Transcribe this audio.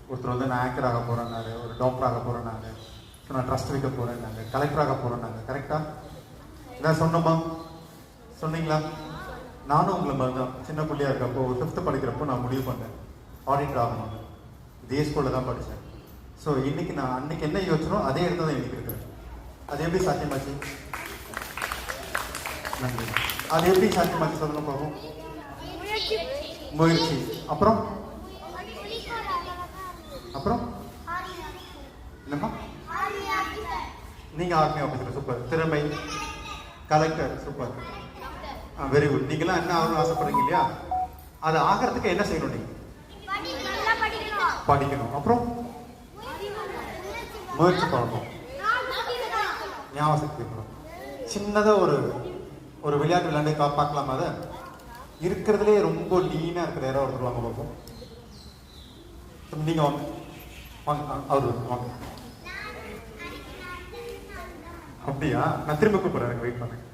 ஒருத்தர் வந்து நான் ஆங்கர் ஆக போகிறேன்னாரு, ஒரு டாக்டர் ஆக போகிறேன்னாங்க, நான் ட்ரஸ்ட் வைக்க போகிறேன்னாங்க, கலெக்டர் ஆக போகிறேன்னாங்க. கரெக்டாக இதான் சொன்னோமா? சொன்னீங்களா? நானும் உங்களை மாதிரி தான் சின்ன பிள்ளையா இருக்கப்போ ஒரு 5th படிக்கிறப்போ நான் முடிவு பண்ணேன் ஆடிட்டர் ஆகணும். இதே ஸ்கூலில் தான் படித்தேன். ஸோ இன்னைக்கு நான் அன்னைக்கு என்ன யோசிச்சனோ அதே இடத்துல தான் இன்னைக்கு இருக்கிறேன். அது எப்படி சாத்தியமாச்சு? நன்றி. அது எப்படி சாத்தியமாச்சு சொல்லுங்க பார்ப்போம். முயற்சி. அப்புறம் அப்புறம் என்னம்மா? நீங்க ஆர்மி ஆஃபீஸர், சூப்பர். திறமை, கலெக்டர், சூப்பர். Very good. நீங்களாம் என்ன ஆகணும்னு ஆசைப்படுறீங்க இல்லையா? அது ஆகிறதுக்கு என்ன செய்யணும்? நீங்க படிக்கணும். அப்புறம் முயற்சி பண்ணணும். ஞாபகம் சக்தி இருக்கணும். சின்னதா ஒரு விளையாட்டு விளையாண்டு பார்க்கலாமா? அதை இருக்கிறதுலே ரொம்ப லீனா இருக்கிற யாராவது ஒருத்தர் வாங்க பார்ப்போம். நீங்க வாங்க வாங்க, அவரு வாங்க. அப்படியா? நான் திரும்ப கூப்பிடுறேன், வெயிட் பண்ணேன்.